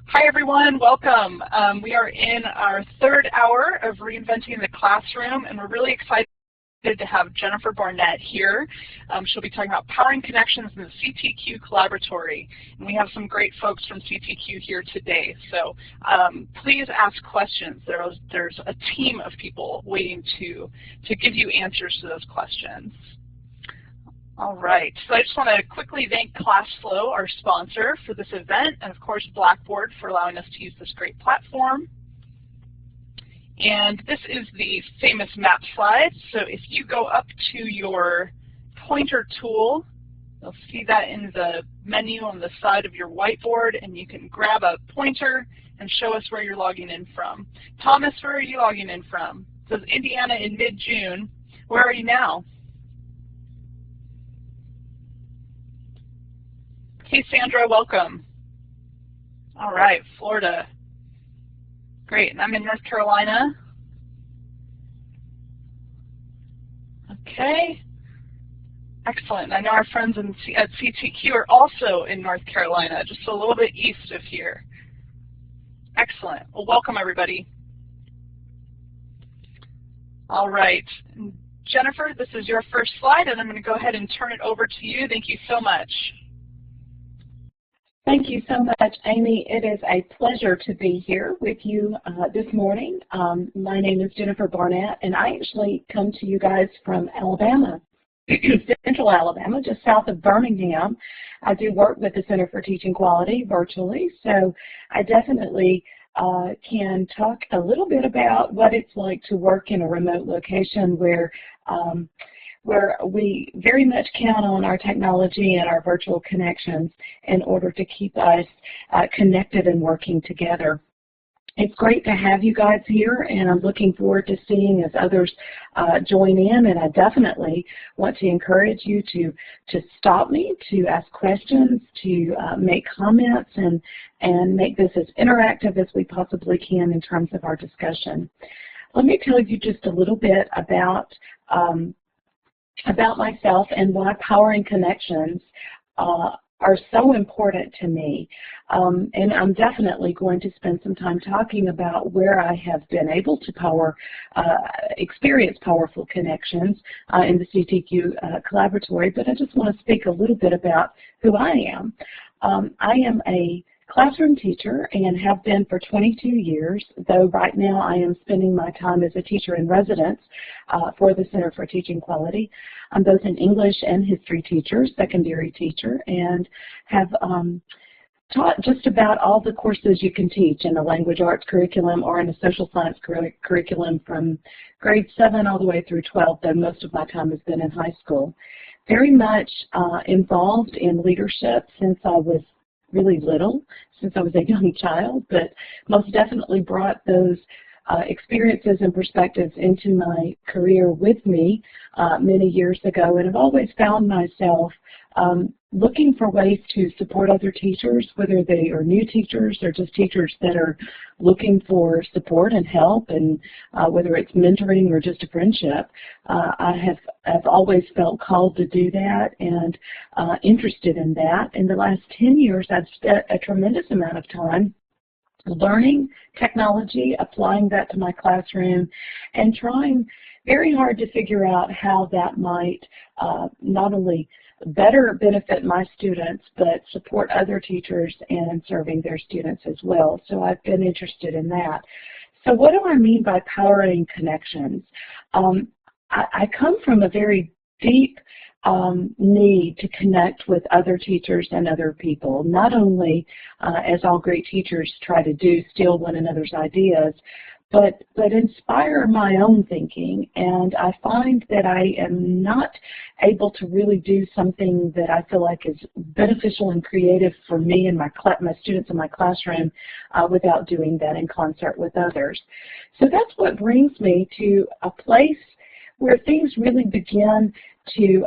Hi everyone, welcome. We are in our third hour of reinventing the classroom, and we're really excited to have Jennifer Barnett here. She'll be talking about powering connections in the CTQ Collaboratory, and we have some great folks from CTQ here today. So please ask questions. There's a team of people waiting to give you answers to those questions. All right, so I just want to quickly thank ClassFlow, our sponsor for this event, and of course Blackboard for allowing us to use this great platform. And this is the famous map slide. So if you go up to your pointer tool, you'll see that in the menu on the side of your whiteboard, and you can grab a pointer and show us where you're logging in from. Thomas, where are you logging in from? It says Indiana in mid-June. Where are you now? Hey, Sandra, welcome. All right, Florida. Great, and I'm in North Carolina. Okay, excellent. I know our friends at CTQ are also in North Carolina, just a little bit east of here. Excellent. Well, welcome, everybody. All right, Jennifer, this is your first slide, and I'm going to go ahead and turn it over to you. Thank you so much. Thank you so much, Amy. It is a pleasure to be here with you this morning. My name is Jennifer Barnett, and I actually come to you guys from Alabama, Central Alabama, just south of Birmingham. I do work with the Center for Teaching Quality virtually, so I definitely can talk a little bit about what it's like to work in a remote location where we very much count on our technology and our virtual connections in order to keep us connected and working together. It's great to have you guys here, and I'm looking forward to seeing as others join in, and I definitely want to encourage you to stop me, to ask questions, to make comments, and make this as interactive as we possibly can in terms of our discussion. Let me tell you just a little bit about myself and why powering connections are so important to me. And I'm definitely going to spend some time talking about where I have been able to experience powerful connections in the CTQ Collaboratory, but I just want to speak a little bit about who I am. I am a classroom teacher and have been for 22 years, though right now I am spending my time as a teacher in residence for the Center for Teaching Quality. I'm both an English and history teacher, secondary teacher, and have taught just about all the courses you can teach in a language arts curriculum or in a social science curriculum from grade 7 all the way through 12, though most of my time has been in high school. Very much involved in leadership since I was really little, since I was a young child, but most definitely brought those experiences and perspectives into my career with me many years ago, and I've always found myself looking for ways to support other teachers, whether they are new teachers or just teachers that are looking for support and help, and whether it's mentoring or just a friendship. I have always felt called to do that and interested in that. In the last 10 years, I've spent a tremendous amount of time learning technology, applying that to my classroom, and trying very hard to figure out how that might not only better benefit my students, but support other teachers in serving their students as well. So I've been interested in that. So what do I mean by powering connections? I come from a very deep need to connect with other teachers and other people, not only as all great teachers try to do, steal one another's ideas, but inspire my own thinking. And I find that I am not able to really do something that I feel like is beneficial and creative for me and my students in my classroom without doing that in concert with others. So that's what brings me to a place where things really begin to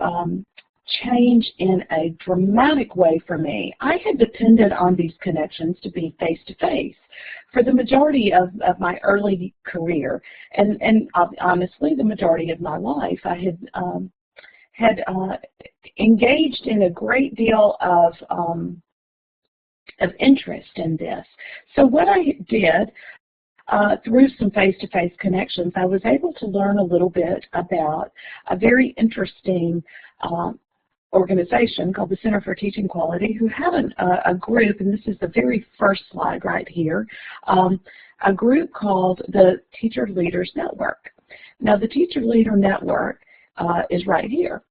change in a dramatic way for me. I had depended on these connections to be face-to-face for the majority of my early career, and honestly the majority of my life. I had engaged in a great deal of of interest in this. So what I did through some face-to-face connections, I was able to learn a little bit about a very interesting organization called the Center for Teaching Quality, who had a group, and this is the very first slide right here, a group called the Teacher Leaders Network. Now the Teacher Leader Network is right here.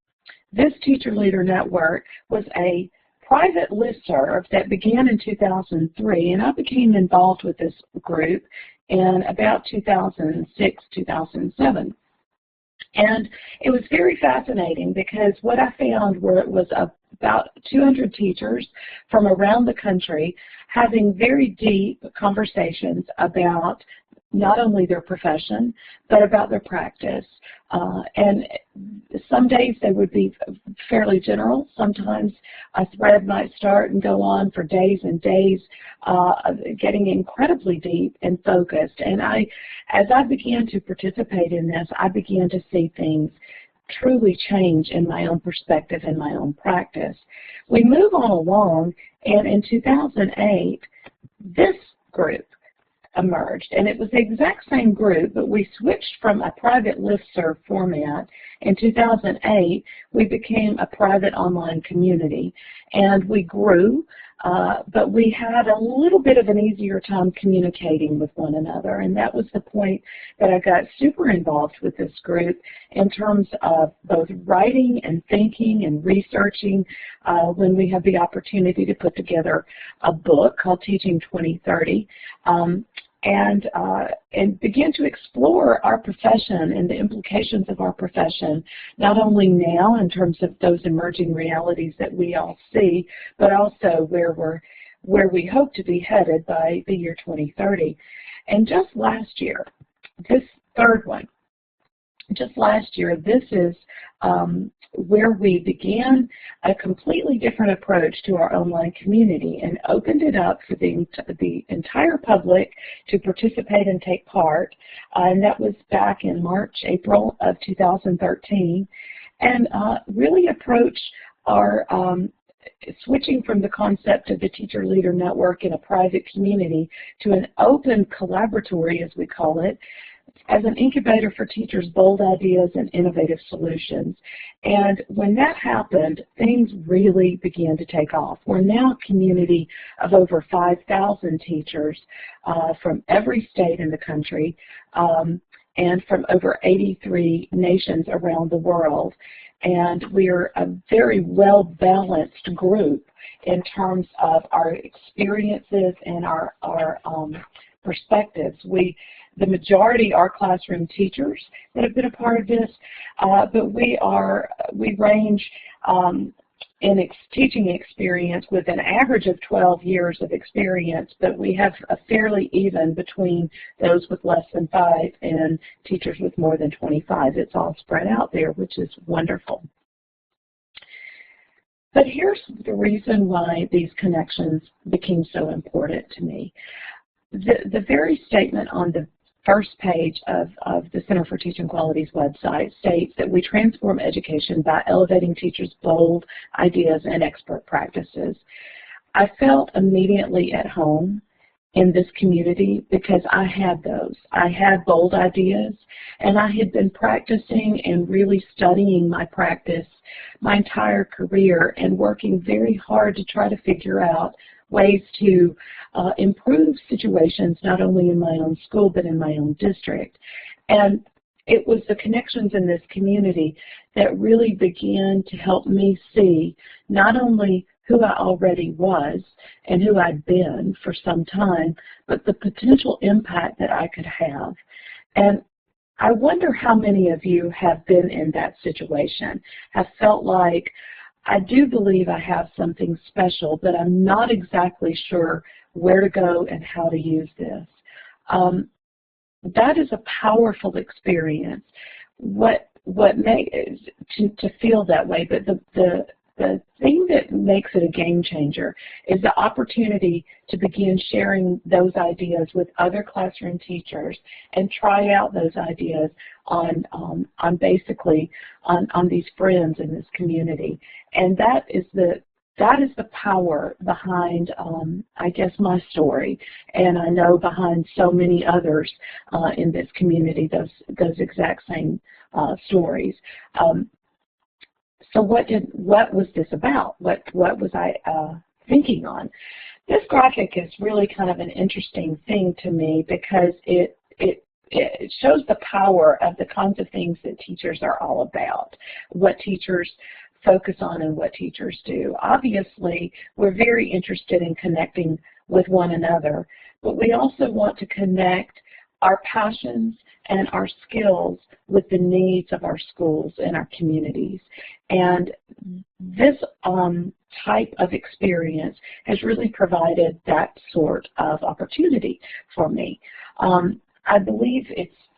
This Teacher Leader Network was a private listserv that began in 2003, and I became involved with this group in about 2006, 2007. And it was very fascinating because what I found was about 200 teachers from around the country having very deep conversations about not only their profession, but about their practice. And some days they would be fairly general. Sometimes a thread might start and go on for days and days, getting incredibly deep and focused. And as I began to participate in this, I began to see things truly change in my own perspective and my own practice. We move on along, and in 2008, this group emerged, and it was the exact same group, but we switched from a private listserv format. In 2008, we became a private online community, and we grew, but we had a little bit of an easier time communicating with one another, and that was the point that I got super involved with this group in terms of both writing and thinking and researching when we had the opportunity to put together a book called Teaching 2030. And begin to explore our profession and the implications of our profession, not only now in terms of those emerging realities that we all see, but also where we hope to be headed by the year 2030. And just last year, this third one, just last year, this is where we began a completely different approach to our online community and opened it up for the entire public to participate and take part. And that was back in March, April of 2013. And really approach our switching from the concept of the Teacher Leader Network in a private community to an open collaboratory, as we call it, as an incubator for teachers' bold ideas and innovative solutions. And when that happened, things really began to take off. We're now a community of over 5,000 teachers from every state in the country and from over 83 nations around the world. And we're a very well-balanced group in terms of our experiences and our perspectives. The majority are classroom teachers that have been a part of this, but we range in teaching experience with an average of 12 years of experience, but we have a fairly even between those with less than 5 and teachers with more than 25. It's all spread out there, which is wonderful. But here's the reason why these connections became so important to me. The very statement on the first page of the Center for Teaching Quality's website states that we transform education by elevating teachers' bold ideas and expert practices. I felt immediately at home in this community because I had those. I had bold ideas, and I had been practicing and really studying my practice my entire career and working very hard to try to figure out ways to improve situations not only in my own school but in my own district. And it was the connections in this community that really began to help me see not only who I already was and who I'd been for some time, but the potential impact that I could have. And I wonder how many of you have been in that situation, have felt like, I do believe I have something special, but I'm not exactly sure where to go and how to use this. That is a powerful experience. What makes to feel that way, but the thing that makes it a game changer is the opportunity to begin sharing those ideas with other classroom teachers and try out those ideas on basically on these friends in this community. And that is that is the power behind, I guess, my story, and I know behind so many others in this community, those exact same stories. So what was this about? What was I thinking on? This graphic is really kind of an interesting thing to me because it shows the power of the kinds of things that teachers are all about, what teachers focus on and what teachers do. Obviously, we're very interested in connecting with one another, but we also want to connect our passions and our skills with the needs of our schools and our communities. And this type of experience has really provided that sort of opportunity for me. I believe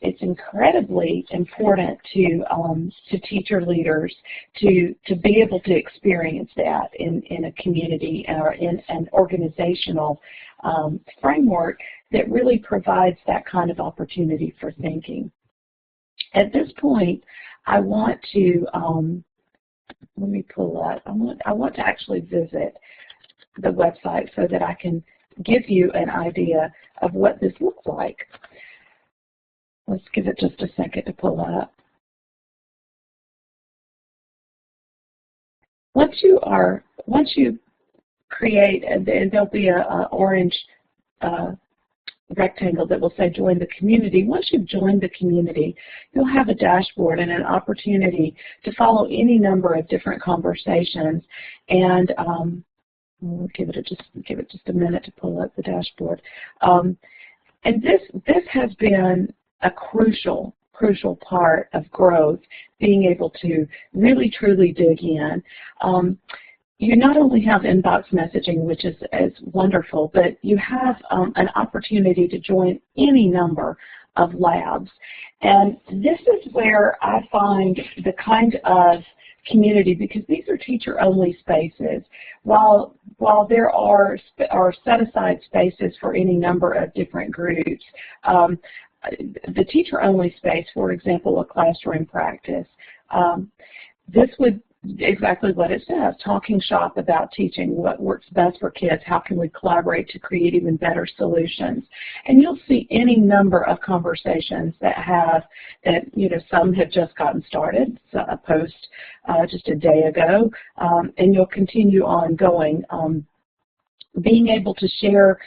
it's incredibly important to teacher leaders to be able to experience that in a community or in an organizational framework that really provides that kind of opportunity for thinking. At this point, I want to let me pull up. I want to actually visit the website so that I can give you an idea of what this looks like. Let's give it just a second to pull up. Once you create, and there'll be an orange rectangle that will say join the community. Once you've joined the community, you'll have a dashboard and an opportunity to follow any number of different conversations. And we'll give it just a minute to pull up the dashboard. And this has been a crucial part of growth, being able to really truly dig in. You not only have inbox messaging, which is wonderful, but you have an opportunity to join any number of labs. And this is where I find the kind of community, because these are teacher-only spaces. While there are set-aside spaces for any number of different groups, the teacher-only space, for example, a classroom practice, this would exactly what it says, talking shop about teaching, what works best for kids, how can we collaborate to create even better solutions. And you'll see any number of conversations that some have just gotten started, so a post just a day ago, and you'll continue on going, being able to share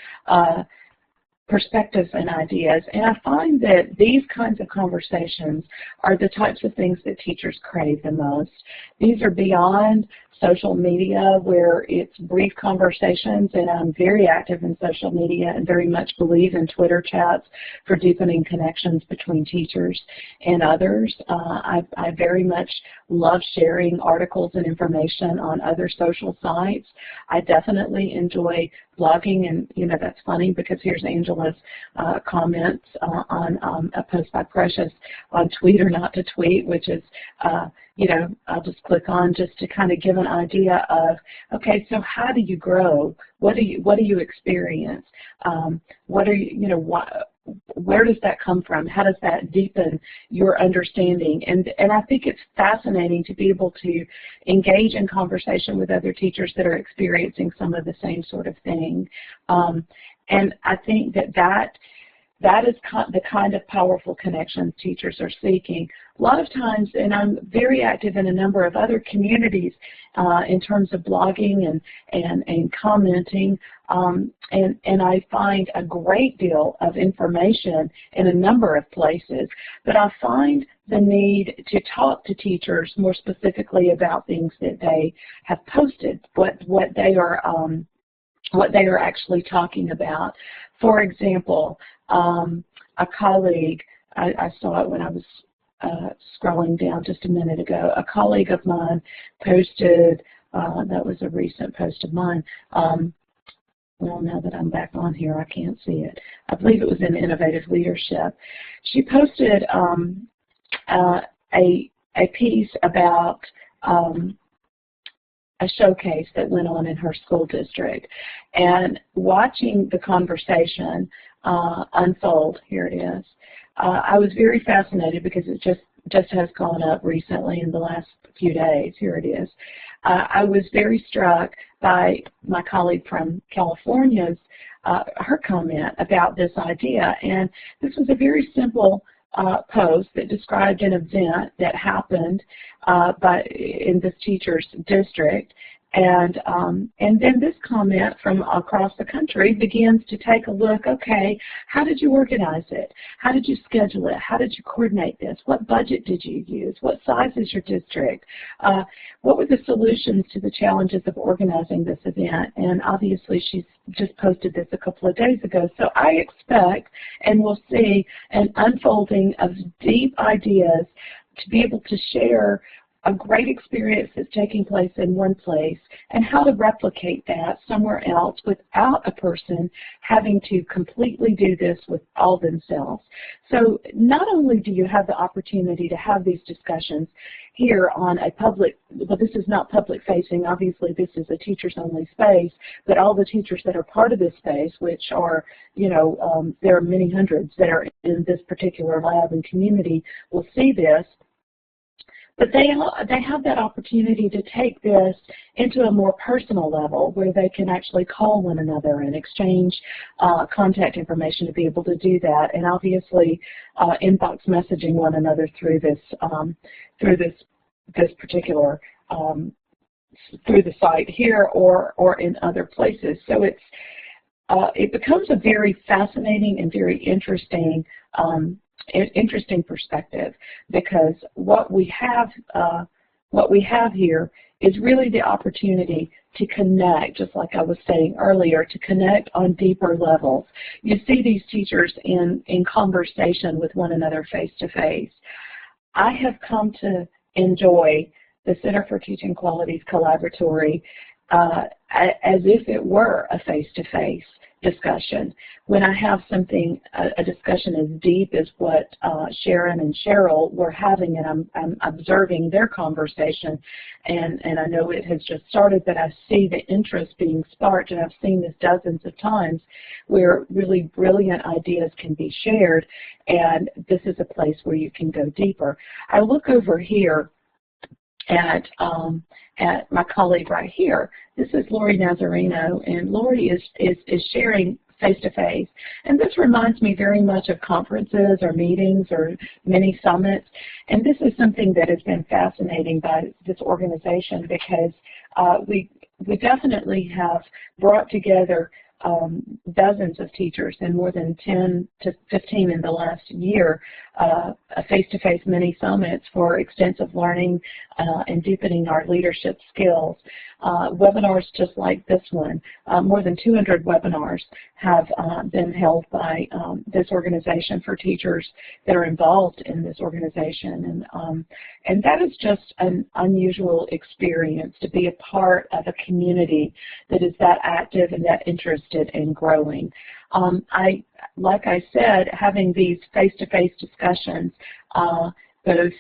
perspectives and ideas. And I find that these kinds of conversations are the types of things that teachers crave the most. These are beyond social media, where it's brief conversations, and I'm very active in social media and very much believe in Twitter chats for deepening connections between teachers and others. I very much love sharing articles and information on other social sites. I definitely enjoy blogging, and that's funny because here's Angela's comments on a post by Precious on Tweet or Not to Tweet, which is I'll just click on just to kind of give an idea of, okay, so how do you grow? What do you experience? Where does that come from? How does that deepen your understanding? And I think it's fascinating to be able to engage in conversation with other teachers that are experiencing some of the same sort of thing. And I think that is the kind of powerful connections teachers are seeking. A lot of times, and I'm very active in a number of other communities in terms of blogging and commenting, and I find a great deal of information in a number of places, but I find the need to talk to teachers more specifically about things that they have posted, what they are actually talking about. For example, a colleague, I saw it when I was scrolling down just a minute ago, a colleague of mine posted, that was a recent post of mine, well, now that I'm back on here, I can't see it. I believe it was in Innovative Leadership. She posted a piece about a showcase that went on in her school district, and watching the conversation unfold, here it is, I was very fascinated because it just just has gone up recently in the last few days. Here it is. I was very struck by my colleague from California's her comment about this idea, and this was a very simple post that described an event that happened in this teacher's district. And then this comment from across the country begins to take a look, okay, how did you organize it? How did you schedule it? How did you coordinate this? What budget did you use? What size is your district? What were the solutions to the challenges of organizing this event? And obviously she's just posted this a couple of days ago. So I expect, and we'll see, an unfolding of deep ideas to be able to share a great experience that's taking place in one place and how to replicate that somewhere else without a person having to completely do this with all themselves. So not only do you have the opportunity to have these discussions here on a public, but this is not public facing, obviously this is a teachers only space, but all the teachers that are part of this space, which are, there are many hundreds that are in this particular lab and community, will see this. But they have that opportunity to take this into a more personal level where they can actually call one another and exchange contact information to be able to do that, and obviously inbox messaging one another through this particular through the site here or in other places. So it becomes a very fascinating and very interesting perspective, because what we have here is really the opportunity to connect, just like I was saying earlier, to connect on deeper levels. You see these teachers in conversation with one another face to face. I have come to enjoy the Center for Teaching Quality's Collaboratory as if it were a face-to-face discussion. When I have a discussion as deep as what Sharon and Cheryl were having, and I'm observing their conversation, and I know it has just started, but I see the interest being sparked, and I've seen this dozens of times, where really brilliant ideas can be shared, and this is a place where you can go deeper. I look over here at my colleague right here. This is Lori Nazareno, and Lori is sharing face-to-face. And this reminds me very much of conferences or meetings or mini summits. And this is something that has been fascinating by this organization, because we definitely have brought together dozens of teachers, and more than 10 to 15 in the last year, face-to-face mini summits for extensive learning and deepening our leadership skills. Webinars just like this one, more than 200 webinars have been held by this organization for teachers that are involved in this organization, and that is just an unusual experience to be a part of a community that is that active and that interested in growing. Like I said, having these face-to-face discussions, both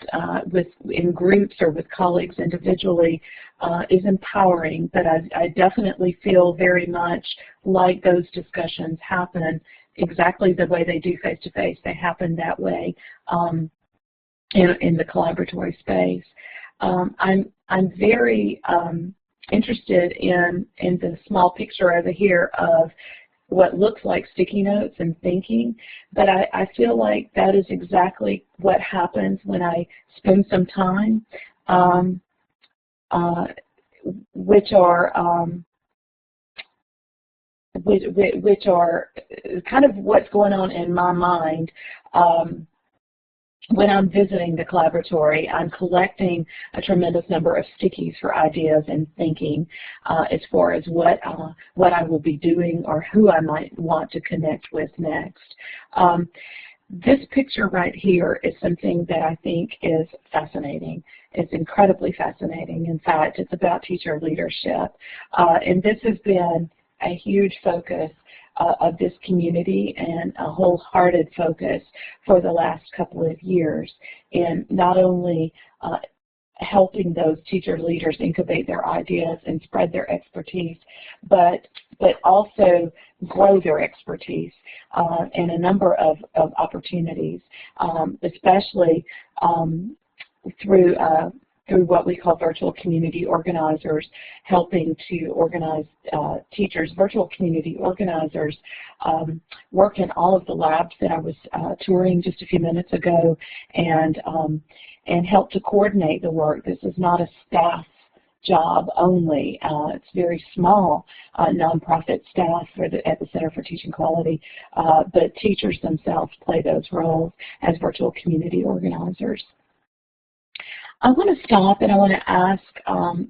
in groups or with colleagues individually, is empowering, but I definitely feel very much like those discussions happen exactly the way they do face-to-face. They happen that way in the collaboratory space. I'm very interested in the small picture over here of what looks like sticky notes and thinking, but I feel like that is exactly what happens when I spend some time, which are kind of what's going on in my mind. When I'm visiting the collaboratory, I'm collecting a tremendous number of stickies for ideas and thinking as far as what I will be doing or who I might want to connect with next. This picture right here is something that I think is fascinating. It's incredibly fascinating. In fact, it's about teacher leadership. And this has been a huge focus of this community, and a wholehearted focus for the last couple of years in not only helping those teacher leaders incubate their ideas and spread their expertise, but but also grow their expertise in a number of opportunities, especially through what we call virtual community organizers, helping to organize teachers. Virtual community organizers work in all of the labs that I was touring just a few minutes ago, and help to coordinate the work. This is not a staff job only. It's very small nonprofit staff at the Center for Teaching Quality, but teachers themselves play those roles as virtual community organizers. I want to stop and I want to ask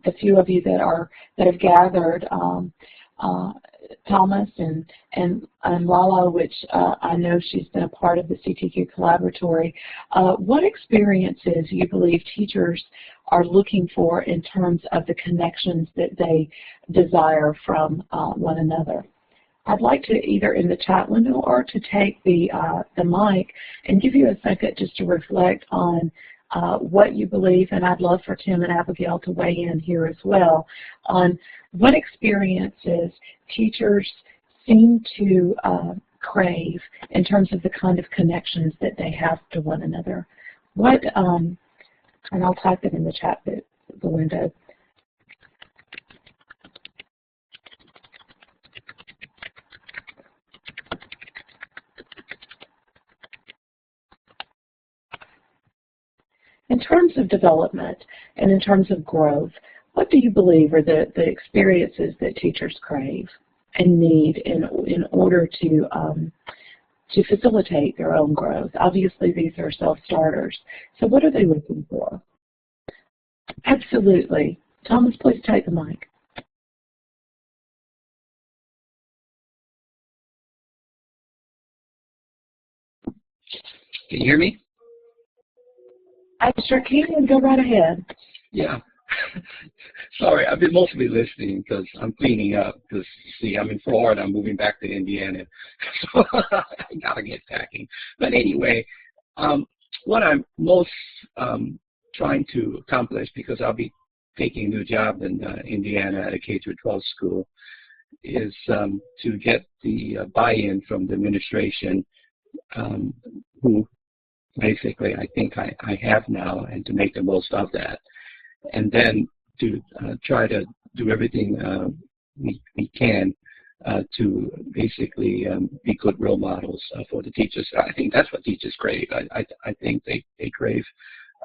the few of you that have gathered, Thomas and Lala, which I know she's been a part of the CTQ Collaboratory, what experiences you believe teachers are looking for in terms of the connections that they desire from one another? I'd like to either in the chat window or to take the mic and give you a second just to reflect on what you believe, and I'd love for Tim and Abigail to weigh in here as well, on what experiences teachers seem to crave in terms of the kind of connections that they have to one another. What, and I'll type it in the chat the window. In terms of development and in terms of growth, what do you believe are the experiences that teachers crave and need in order to facilitate their own growth? Obviously, these are self-starters. So what are they looking for? Absolutely. Thomas, please take the mic. Can you hear me? I sure can. Go right ahead. Yeah. Sorry, I've been mostly listening because I'm cleaning up. Because, see, I'm in Florida. I'm moving back to Indiana. So I got to get packing. But anyway, what I'm most trying to accomplish, because I'll be taking a new job in Indiana at a K-12 school, is to get the buy-in from the administration who basically I think I have now, and to make the most of that. And then to try to do everything we can to basically be good role models for the teachers. I think that's what teachers crave. I think they crave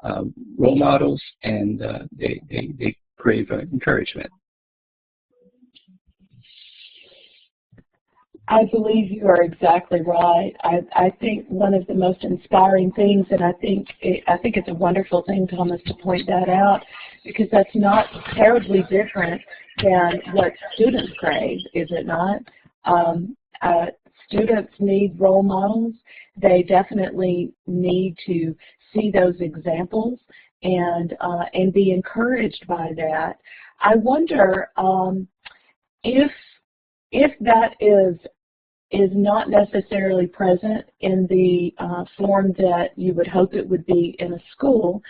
role models, and they crave encouragement. I believe you are exactly right. I think one of the most inspiring things, and I think it's a wonderful thing, Thomas, to point that out, because that's not terribly different than what students crave, is it not? Students need role models. They definitely need to see those examples and be encouraged by that. I wonder if that is not necessarily present in the form that you would hope it would be in a school,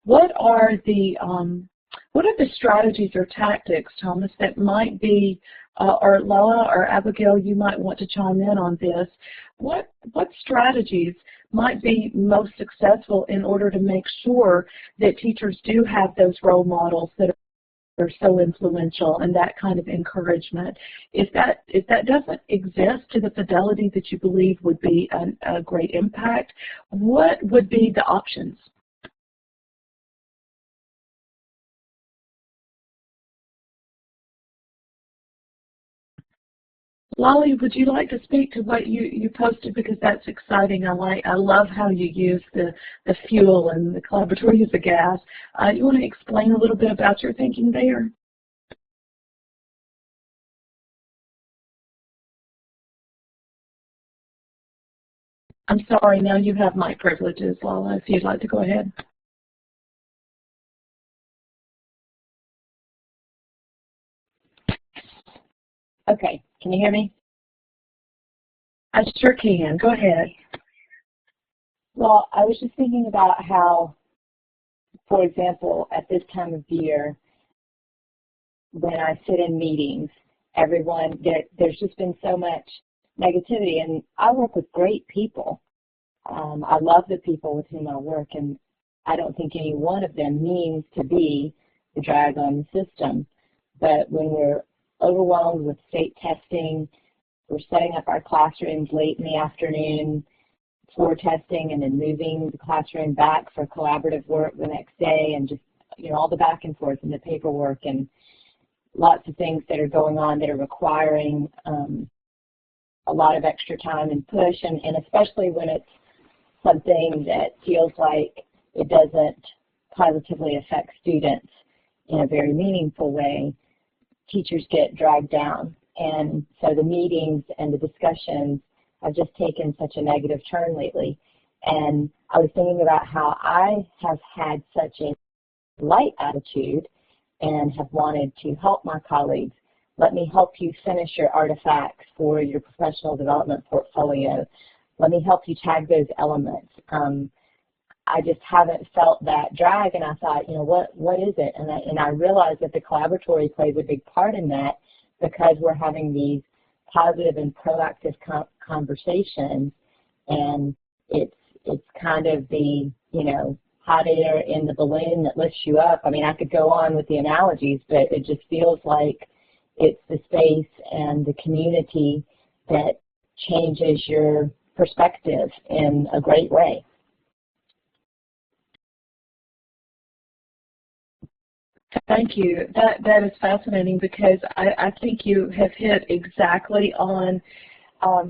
what are the strategies or tactics, Thomas, that might be, or Lala or Abigail, you might want to chime in on this. What strategies might be most successful in order to make sure that teachers do have those role models that are so influential, and that kind of encouragement? If that doesn't exist to the fidelity that you believe would be a great impact, what would be the options? Lolly, would you like to speak to what you posted, because that's exciting. I love how you use the fuel and the collaboratory as a gas. You want to explain a little bit about your thinking there? I'm sorry, now you have mic privileges, Lala, if you'd like to go ahead. Okay, can you hear me? I sure can. Go ahead. Well, I was just thinking about how, for example, at this time of year, when I sit in meetings everyone, there's just been so much negativity. And I work with great people. I love the people with whom I work, and I don't think any one of them means to be the drag on the system. But when we're overwhelmed with state testing, we're setting up our classrooms late in the afternoon for testing and then moving the classroom back for collaborative work the next day, and just, you know, all the back and forth and the paperwork and lots of things that are going on that are requiring a lot of extra time and push, and especially when it's something that feels like it doesn't positively affect students in a very meaningful way, teachers get dragged down. And so the meetings and the discussions have just taken such a negative turn lately. And I was thinking about how I have had such a light attitude and have wanted to help my colleagues. Let me help you finish your artifacts for your professional development portfolio. Let me help you tag those elements. I just haven't felt that drag, and I thought, you know, what is it? And I realized that the collaboratory plays a big part in that, because we're having these positive and proactive conversations, and it's kind of the, you know, hot air in the balloon that lifts you up. I mean, I could go on with the analogies, but it just feels like it's the space and the community that changes your perspective in a great way. Thank you. That is fascinating, because I think you have hit exactly on,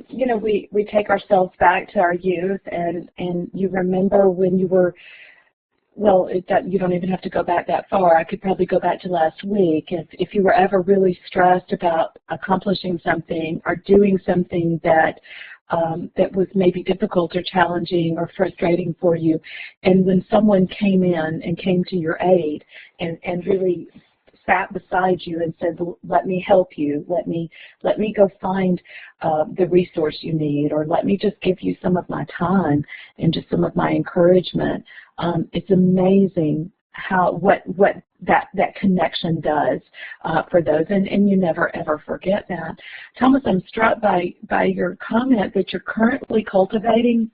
you know, we take ourselves back to our youth, and you remember when you were, well, you don't even have to go back that far. I could probably go back to last week. If you were ever really stressed about accomplishing something or doing something that was maybe difficult or challenging or frustrating for you, and when someone came in and came to your aid and really sat beside you and said, let me help you, let me go find the resource you need, or let me just give you some of my time and just some of my encouragement. It's amazing what that connection does for those, and you never ever forget that. Thomas, I'm struck by your comment that you're currently cultivating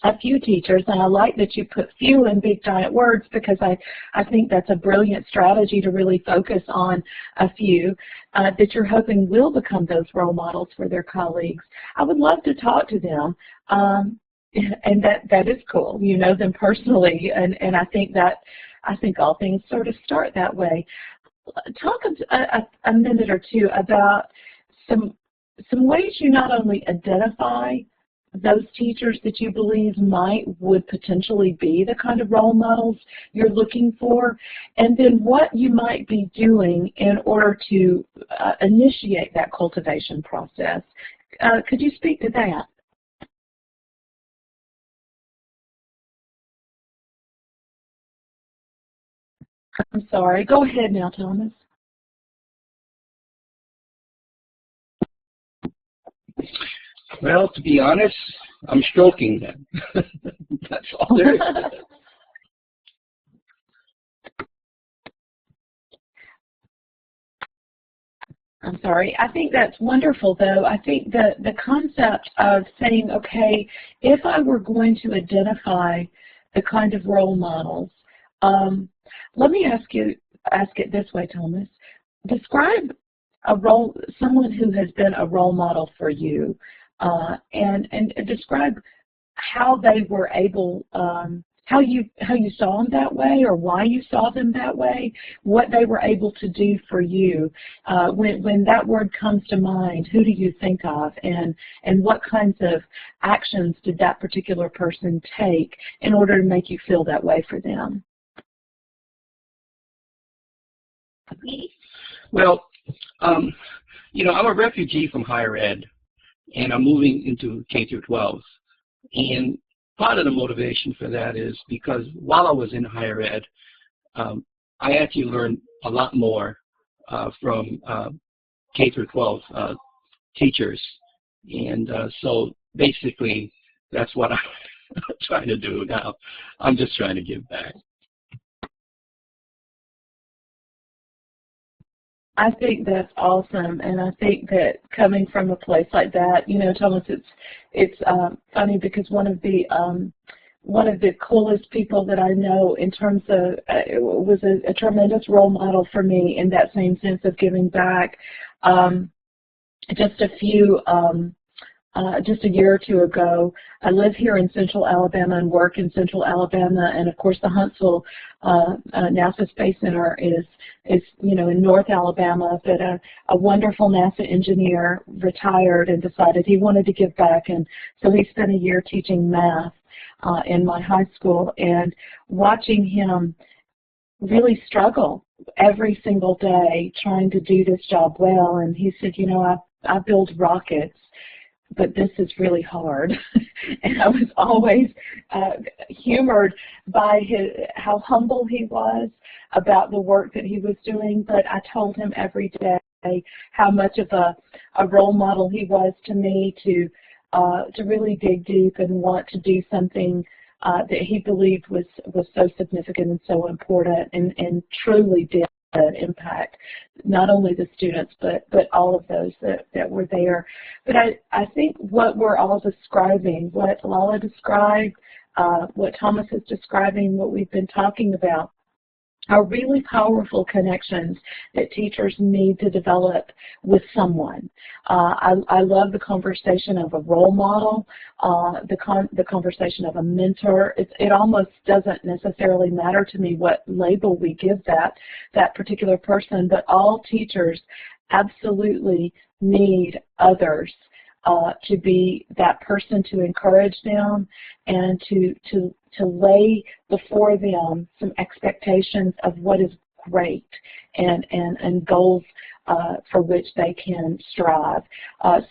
a few teachers, and I like that you put few in big giant words, because I think that's a brilliant strategy to really focus on a few that you're hoping will become those role models for their colleagues. I would love to talk to them. And that is cool. You know them personally, and I think all things sort of start that way. Talk a minute or two about some ways you not only identify those teachers that you believe would potentially be the kind of role models you're looking for, and then what you might be doing in order to initiate that cultivation process. Could you speak to that? I'm sorry. Go ahead now, Thomas. Well, to be honest, I'm stroking them. That's all there is. I'm sorry. I think that's wonderful, though. I think the concept of saying, okay, if I were going to identify the kind of role models, let me ask it this way, Thomas. Describe someone who has been a role model for you, and describe how they were able, how you saw them that way, or why you saw them that way, what they were able to do for you. When that word comes to mind, who do you think of, and what kinds of actions did that particular person take in order to make you feel that way for them? Well, you know, I'm a refugee from higher ed, and I'm moving into K through 12. And part of the motivation for that is because while I was in higher ed, I actually learned a lot more from K through 12 teachers. And so basically, that's what I'm trying to do now. I'm just trying to give back. I think that's awesome, and I think that coming from a place like that, you know, Thomas, it's funny because one of the coolest people that I know in terms of was a tremendous role model for me in that same sense of giving back. Just a year or two ago, I live here in Central Alabama and work in Central Alabama, and of course the Huntsville NASA Space Center is you know, in North Alabama. But a wonderful NASA engineer retired and decided he wanted to give back, and so he spent a year teaching math in my high school, and watching him really struggle every single day trying to do this job well. And he said, you know, I build rockets, but this is really hard. And I was always humored by how humble he was about the work that he was doing. But I told him every day how much of a role model he was to me, to really dig deep and want to do something that he believed was so significant and so important, and truly did impact not only the students but all of those that were there. But I think what we're all describing, what Lala described, what Thomas is describing, what we've been talking about, are really powerful connections that teachers need to develop with someone. I love the conversation of a role model, the conversation of a mentor. It almost doesn't necessarily matter to me what label we give that particular person, but all teachers absolutely need others to be that person to encourage them and to lay before them some expectations of what is great and goals for which they can strive.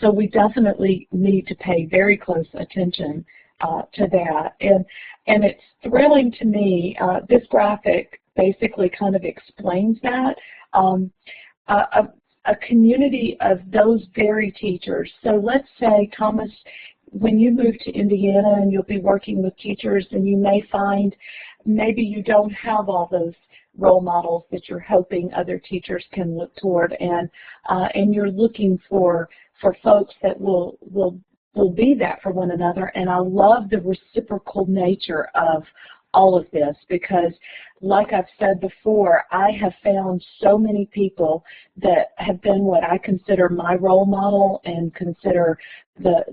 So we definitely need to pay very close attention to that. And it's thrilling to me. This graphic basically kind of explains that. A community of those very teachers. So let's say, Thomas, when you move to Indiana and you'll be working with teachers, and you may find maybe you don't have all those role models that you're hoping other teachers can look toward, and you're looking for folks that will be that for one another. And I love the reciprocal nature of all of this, because like I've said before, I have found so many people that have been what I consider my role model and consider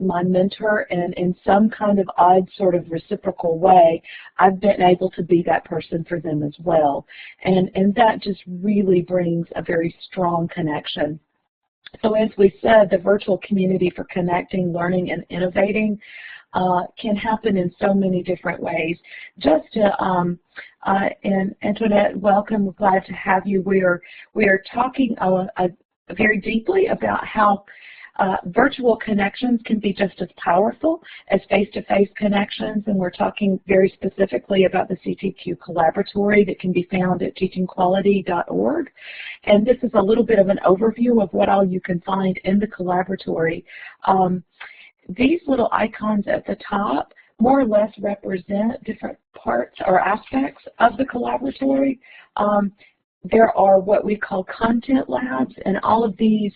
my mentor, and in some kind of odd sort of reciprocal way, I've been able to be that person for them as well. And that just really brings a very strong connection. So as we said, the virtual community for connecting, learning, and innovating can happen in so many different ways. Just to, and Antoinette, welcome. We're glad to have you. We are talking very deeply about how virtual connections can be just as powerful as face-to-face connections, and we're talking very specifically about the CTQ Collaboratory that can be found at teachingquality.org. And this is a little bit of an overview of what all you can find in the Collaboratory. These little icons at the top more or less represent different parts or aspects of the Collaboratory. There are what we call content labs, and all of these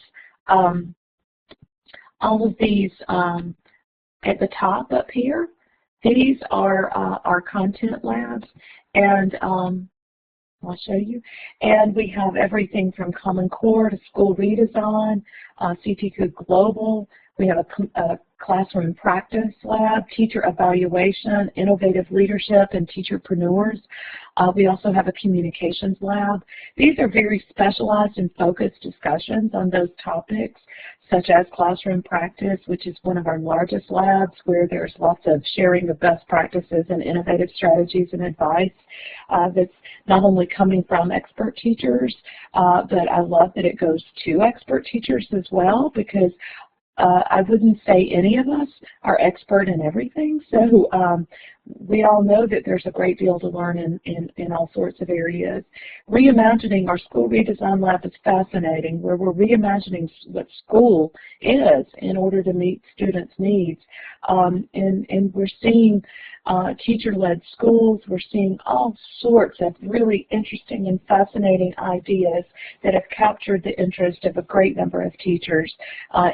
at the top up here, these are our content labs, and I'll show you. And we have everything from Common Core to school redesign, CTQ Global. We have a classroom practice lab, teacher evaluation, innovative leadership, and teacherpreneurs. We also have a communications lab. These are very specialized and focused discussions on those topics, such as classroom practice, which is one of our largest labs, where there's lots of sharing of best practices and innovative strategies and advice that's not only coming from expert teachers, but I love that it goes to expert teachers as well, because I wouldn't say any of us are expert in everything. So we all know that there's a great deal to learn in all sorts of areas. Reimagining our school redesign lab is fascinating, where we're reimagining what school is in order to meet students' needs. And we're seeing teacher-led schools. We're seeing all sorts of really interesting and fascinating ideas that have captured the interest of a great number of teachers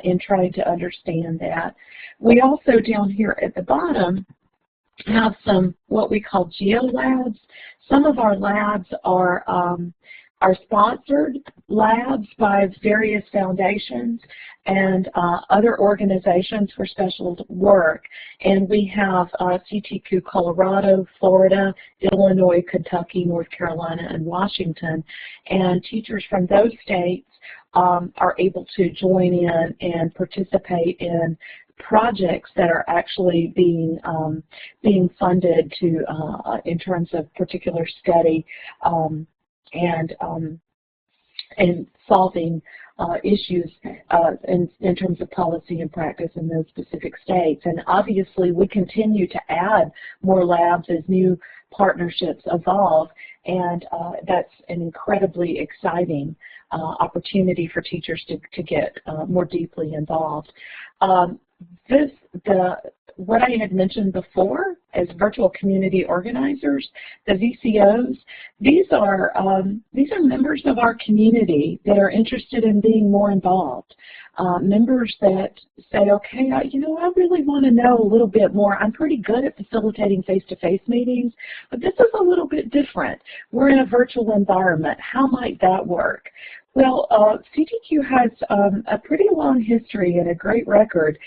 in trying to understand that. We also, down here at the bottom, have some what we call geo labs. Some of our labs are sponsored labs by various foundations and other organizations for special work. And we have CTQ Colorado, Florida, Illinois, Kentucky, North Carolina, and Washington. And teachers from those states are able to join in and participate in projects that are actually being funded to in terms of particular study and solving issues in terms of policy and practice in those specific states. And obviously we continue to add more labs as new partnerships evolve, and that's an incredibly exciting opportunity for teachers to get more deeply involved. What I had mentioned before as virtual community organizers, the VCOs, these are members of our community that are interested in being more involved. Members that say, okay, I really want to know a little bit more. I'm pretty good at facilitating face-to-face meetings, but this is a little bit different. We're in a virtual environment. How might that work? Well, CTQ has a pretty long history and a great record.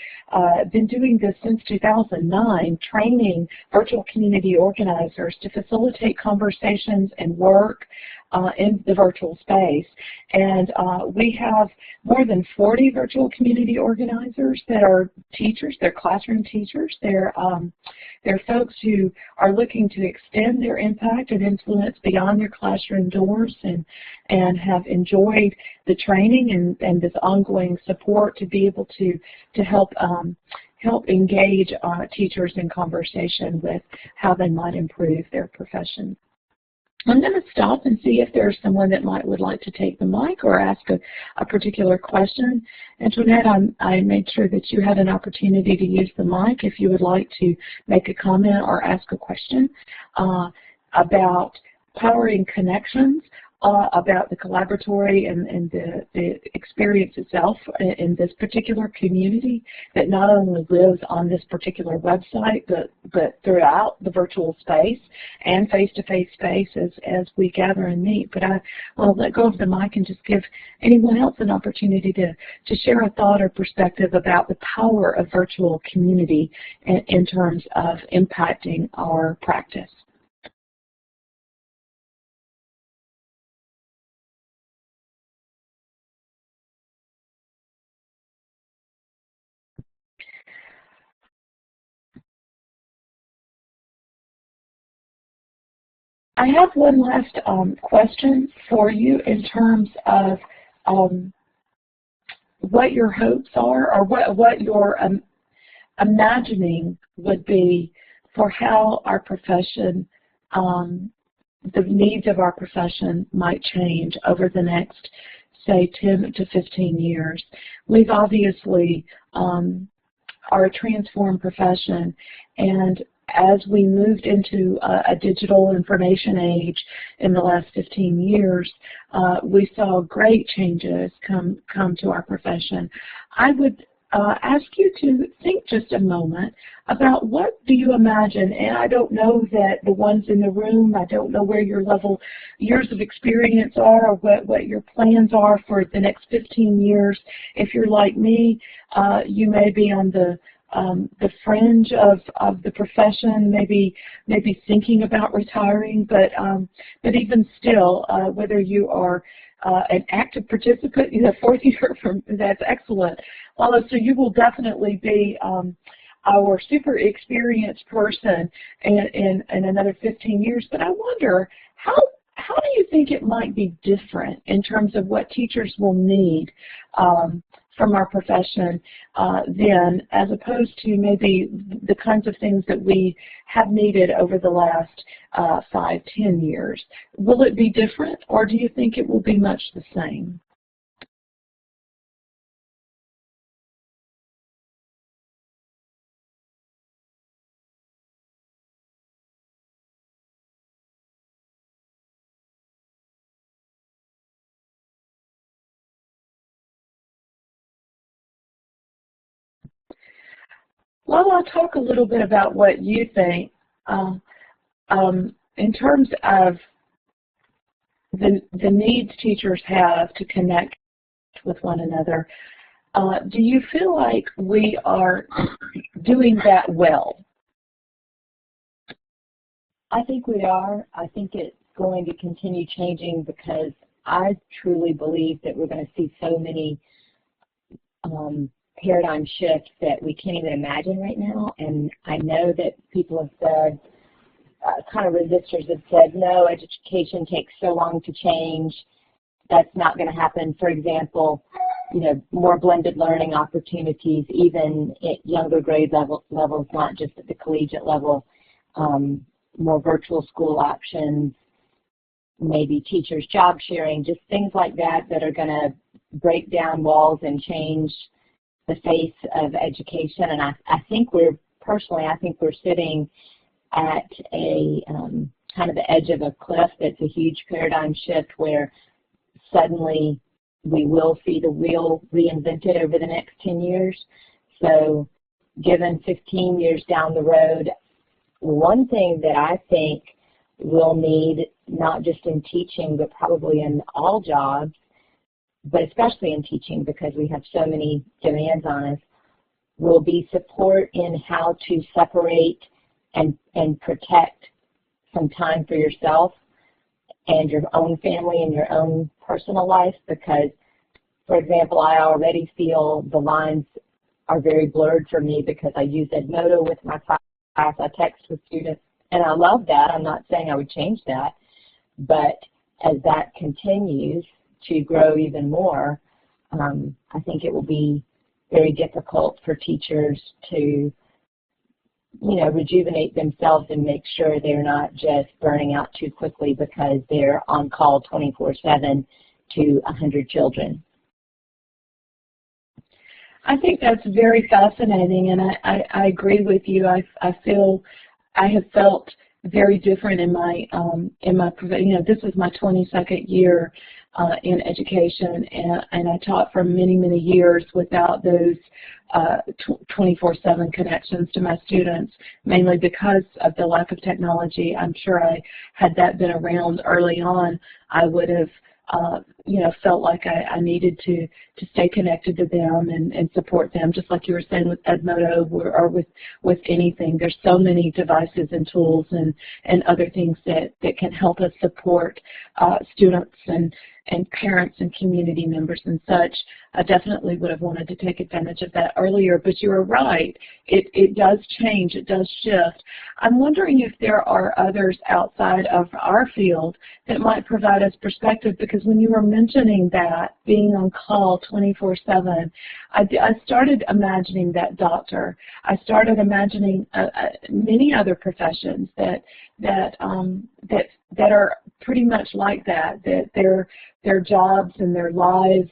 Been doing this since 2009, training virtual community organizers to facilitate conversations and work in the virtual space. And we have more than 40 virtual community organizers that are teachers. They're classroom teachers. They're folks who are looking to extend their impact and influence beyond their classroom doors, and have enjoyed the training and this ongoing support to be able to help engage teachers in conversation with how they might improve their profession. I'm going to stop and see if there's someone that would like to take the mic or ask a particular question. Antoinette, I made sure that you had an opportunity to use the mic if you would like to make a comment or ask a question about powering connections, about the collaboratory and the experience itself in this particular community that not only lives on this particular website, but throughout the virtual space and face-to-face space as we gather and meet. But I will let go of the mic and just give anyone else an opportunity to share a thought or perspective about the power of virtual community in terms of impacting our practice. I have one last question for you in terms of what your hopes are, or what your imagining would be for how our profession, the needs of our profession might change over the next, say, 10 to 15 years. We've obviously are a transformed profession, and as we moved into a digital information age in the last 15 years, we saw great changes come to our profession. I would ask you to think just a moment about what do you imagine, and I don't know that the ones in the room, I don't know where your years of experience are or what your plans are for the next 15 years. If you're like me, you may be on the fringe of the profession, maybe thinking about retiring, but even still, whether you are an active participant, you have fourth year, that's excellent. So you will definitely be our super experienced person in another 15 years. But I wonder, how do you think it might be different in terms of what teachers will need from our profession then, as opposed to maybe the kinds of things that we have needed over the last 5, 10 years? Will it be different, or do you think it will be much the same? Well, I'll talk a little bit about what you think in terms of the needs teachers have to connect with one another. Do you feel like we are doing that well? I think we are. I think it's going to continue changing because I truly believe that we're going to see so many paradigm shifts that we can't even imagine right now. And I know that people have said, kind of resistors have said, no, education takes so long to change. That's not going to happen. For example, more blended learning opportunities, even at younger grade levels, not just at the collegiate level, more virtual school options, maybe teachers job sharing, just things like that that are going to break down walls and change the face of education. And I think we're sitting at a kind of the edge of a cliff that's a huge paradigm shift where suddenly we will see the wheel reinvented over the next 10 years. So given 15 years down the road, one thing that I think we'll need, not just in teaching, but probably in all jobs, but especially in teaching because we have so many demands on us, will be support in how to separate and protect some time for yourself and your own family and your own personal life. Because, for example, I already feel the lines are very blurred for me because I use Edmodo with my class, I text with students, and I love that. I'm not saying I would change that, but as that continues to grow even more, I think it will be very difficult for teachers to, rejuvenate themselves and make sure they're not just burning out too quickly because they're on call 24/7 to 100 children. I think that's very fascinating, and I agree with you. I have felt very different in my this is my 22nd year in education, and I taught for many, many years without those 24/7 connections to my students, mainly because of the lack of technology. I'm sure had that been around early on, I would have felt like I needed to stay connected to them and support them, just like you were saying with Edmodo or with anything. There's so many devices and tools and other things that can help us support students and parents and community members and such. I definitely would have wanted to take advantage of that earlier, but you are right. It does change. It does shift. I'm wondering if there are others outside of our field that might provide us perspective, because when you were mentioning that, being on call 24/7, I started imagining that doctor. I started imagining many other professions that are pretty much like that their jobs and their lives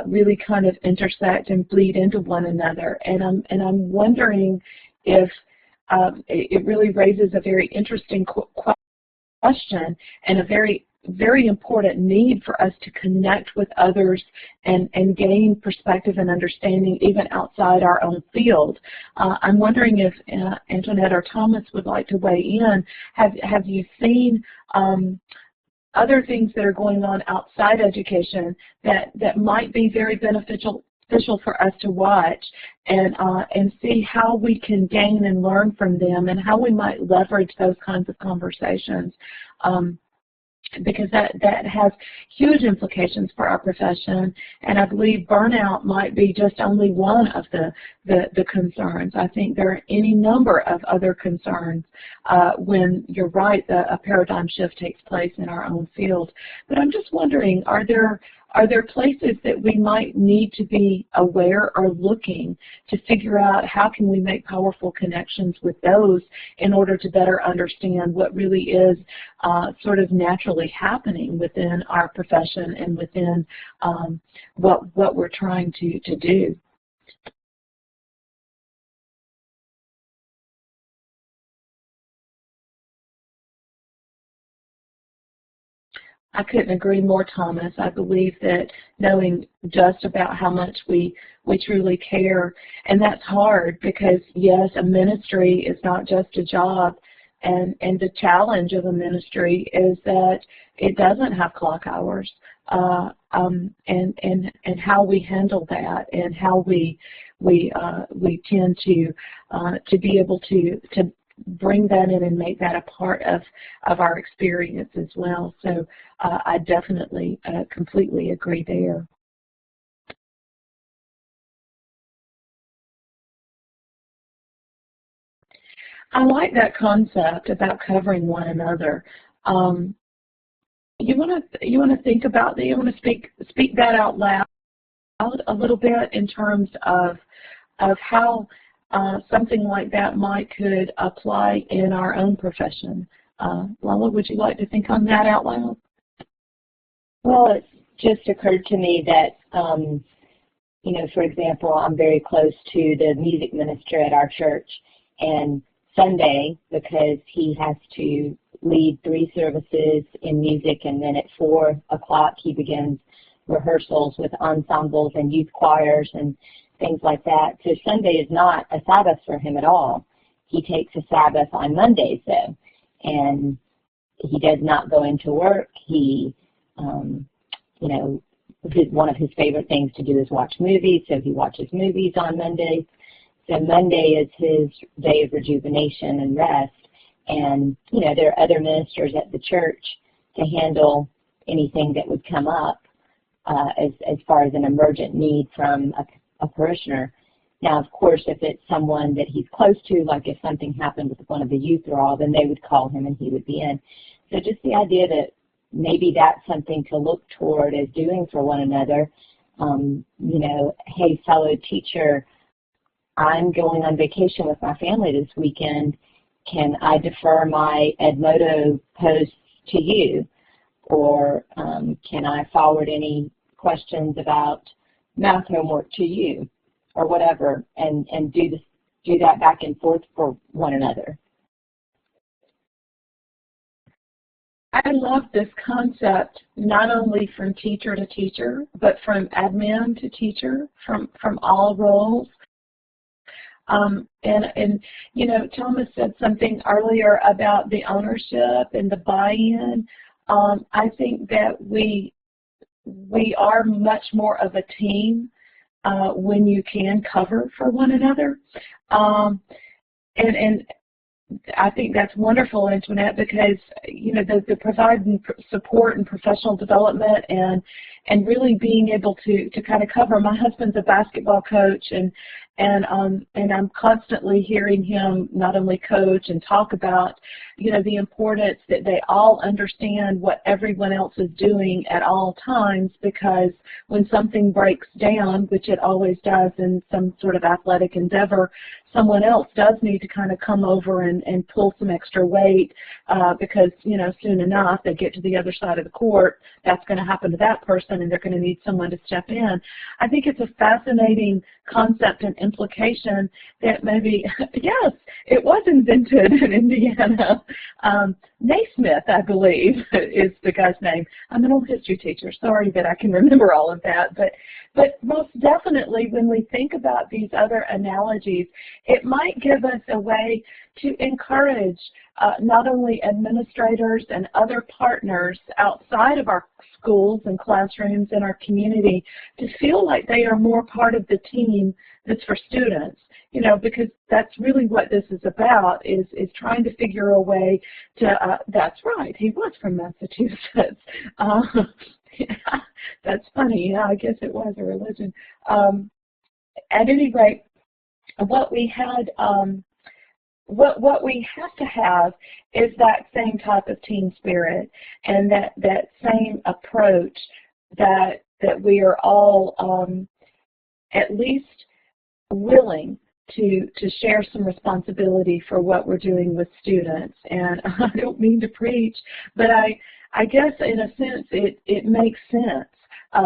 really kind of intersect and bleed into one another. And I'm wondering if it really raises a very interesting question and a very, very important need for us to connect with others and gain perspective and understanding even outside our own field. I'm wondering if Antoinette or Thomas would like to weigh in. Have you seen other things that are going on outside education that might be very beneficial for us to watch and see how we can gain and learn from them and how we might leverage those kinds of conversations? Because that has huge implications for our profession, and I believe burnout might be just only one of the concerns. I think there are any number of other concerns when, you're right, a paradigm shift takes place in our own field. But I'm just wondering, are there Are there places that we might need to be aware or looking to figure out how can we make powerful connections with those in order to better understand what really is sort of naturally happening within our profession and within what we're trying to do? I couldn't agree more, Thomas. I believe that knowing just about how much we truly care, and that's hard because, yes, a ministry is not just a job, and the challenge of a ministry is that it doesn't have clock hours, and how we handle that and how we tend to be able to bring that in and make that a part of our experience as well. So I definitely completely agree there. I like that concept about covering one another. You want to think about that? You want to speak that out loud a little bit in terms of how something like that could apply in our own profession. Lala, would you like to think on that out loud? Well, it just occurred to me that, you know, for example, I'm very close to the music minister at our church, and Sunday, because he has to lead 3 services in music, and then at 4 o'clock he begins rehearsals with ensembles and youth choirs and things like that. So Sunday is not a Sabbath for him at all. He takes a Sabbath on Mondays, though, and he does not go into work. He, you know, one of his favorite things to do is watch movies, so he watches movies on Mondays. So Monday is his day of rejuvenation and rest. And, you know, there are other ministers at the church to handle anything that would come up as far as an emergent need from a parishioner. Now, of course, if it's someone that he's close to, like if something happened with one of the youth or all, then they would call him and he would be in. So just the idea that maybe that's something to look toward as doing for one another. You know, hey, fellow teacher, I'm going on vacation with my family this weekend. Can I defer my Edmodo posts to you? Or can I forward any questions about math homework to you? Or whatever, and do that back and forth for one another. I love this concept, not only from teacher to teacher, but from admin to teacher, from all roles. And you know, Thomas said something earlier about the ownership and the buy-in. I think that we are much more of a team when you can cover for one another. And I think that's wonderful, Antoinette, because, you know, the providing support and professional development and really being able to kind of cover. My husband's a basketball coach, and I'm constantly hearing him not only coach and talk about, you know, the importance that they all understand what everyone else is doing at all times, because when something breaks down, which it always does in some sort of athletic endeavor, someone else does need to kind of come over and pull some extra weight because, you know, soon enough they get to the other side of the court, that's going to happen to that person and they're going to need someone to step in. I think it's a fascinating concept and implication that maybe, yes, it was invented in Indiana. Naismith, I believe, is the guy's name. I'm an old history teacher. Sorry that I can remember all of that. But most definitely when we think about these other analogies, it might give us a way to encourage not only administrators and other partners outside of our schools and classrooms in our community to feel like they are more part of the team that's for students. You know, because that's really what this is about, is trying to figure a way to, that's right, he was from Massachusetts. Yeah, that's funny, yeah, I guess it was a religion. At any rate, what we had, what we have to have is that same type of team spirit and that same approach that that we are all at least willing to share some responsibility for what we're doing with students. And I don't mean to preach, but I guess in a sense it makes sense.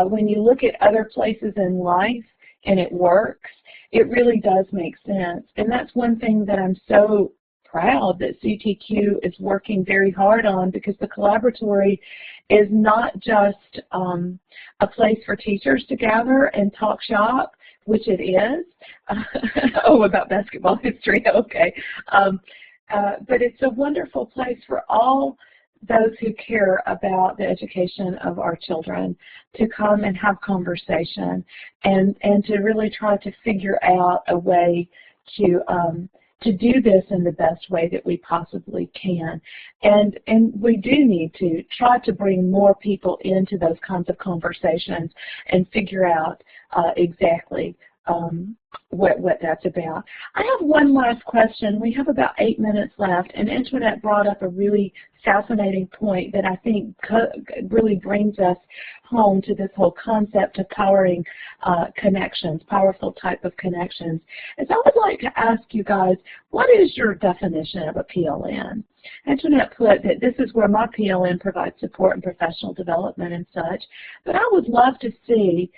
When you look at other places in life and it works, it really does make sense. And that's one thing that I'm so proud that CTQ is working very hard on, because the Collaboratory is not just a place for teachers to gather and talk shop, which it is. Oh, about basketball history, okay. But it's a wonderful place for all those who care about the education of our children to come and have conversation and to really try to figure out a way to do this in the best way that we possibly can. And we do need to try to bring more people into those kinds of conversations and figure out exactly what that's about. I have one last question. We have about 8 minutes left, and Antoinette brought up a really fascinating point that I think really brings us home to this whole concept of powering connections, powerful type of connections. And so I would like to ask you guys, what is your definition of a PLN? Antoinette put that this is where my PLN provides support and professional development and such, but I would love to see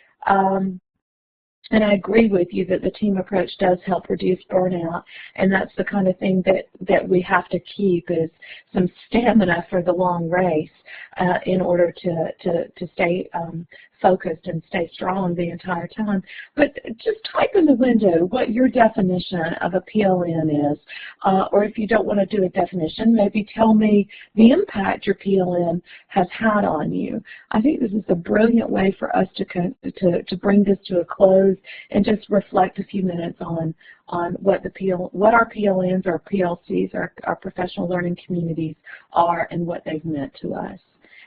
and I agree with you that the team approach does help reduce burnout, and that's the kind of thing that we have to keep, is some stamina for the long race in order to stay focused and stay strong the entire time. But just type in the window what your definition of a PLN is, or if you don't want to do a definition, maybe tell me the impact your PLN has had on you. I think this is a brilliant way for us to bring this to a close and just reflect a few minutes on what our PLNs or PLCs, our professional learning communities, are and what they've meant to us.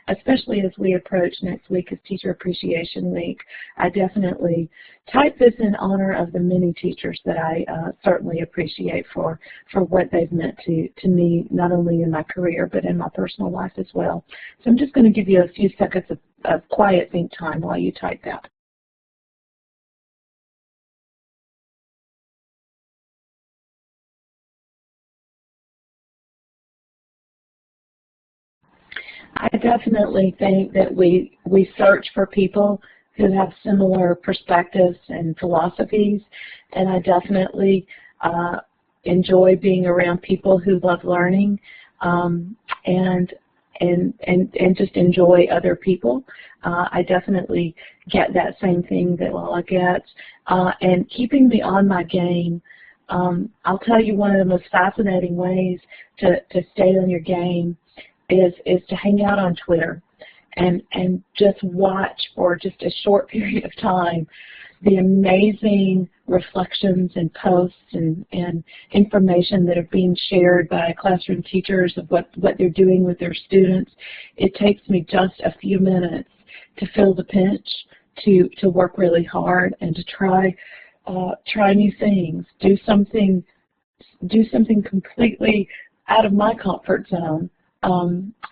Especially as we approach next week as Teacher Appreciation Week, I definitely type this in honor of the many teachers that I certainly appreciate for what they've meant to me, not only in my career but in my personal life as well. So I'm just going to give you a few seconds of quiet think time while you type that. I definitely think that we search for people who have similar perspectives and philosophies, and I definitely enjoy being around people who love learning and just enjoy other people. I definitely get that same thing that Lala gets, and keeping me on my game. I'll tell you, one of the most fascinating ways to stay on your game is to hang out on Twitter and just watch for just a short period of time the amazing reflections and posts and information that are being shared by classroom teachers of what they're doing with their students. It takes me just a few minutes to feel the pinch, to work really hard and to try new things, do something completely out of my comfort zone.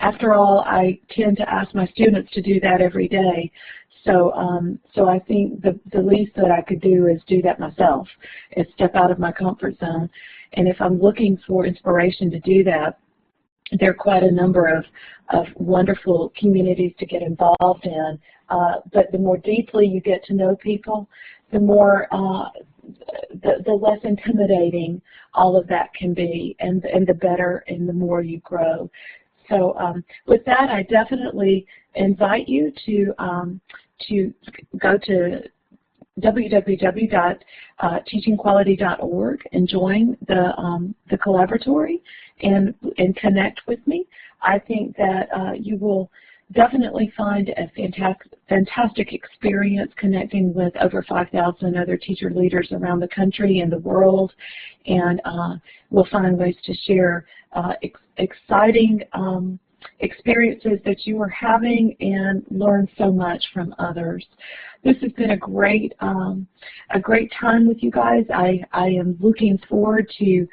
After all, I tend to ask my students to do that every day, so I think the least that I could do is do that myself, is step out of my comfort zone. And if I'm looking for inspiration to do that, there are quite a number of wonderful communities to get involved in. But the more deeply you get to know people, the more the less intimidating all of that can be, and the better and the more you grow. So with that, I definitely invite you to go to www.teachingquality.org and join the Collaboratory and connect with me. I think that you will definitely find a fantastic experience connecting with over 5,000 other teacher leaders around the country and the world, and we'll find ways to share exciting experiences that you are having and learn so much from others. This has been a great time with you guys. I am looking forward to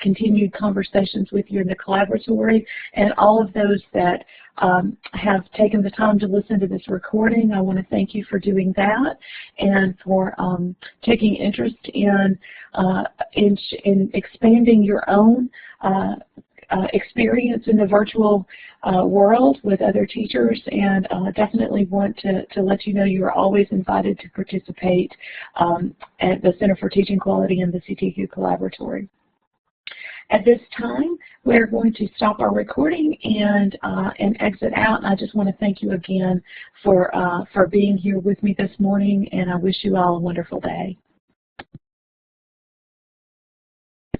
continued conversations with you in the collaboratory, and all of those that have taken the time to listen to this recording. I want to thank you for doing that and for taking interest in expanding your own experience in the virtual world with other teachers, and definitely want to let you know you are always invited to participate at the Center for Teaching Quality and the CTQ Collaboratory. At this time, we're going to stop our recording and exit out. And I just want to thank you again for being here with me this morning, and I wish you all a wonderful day.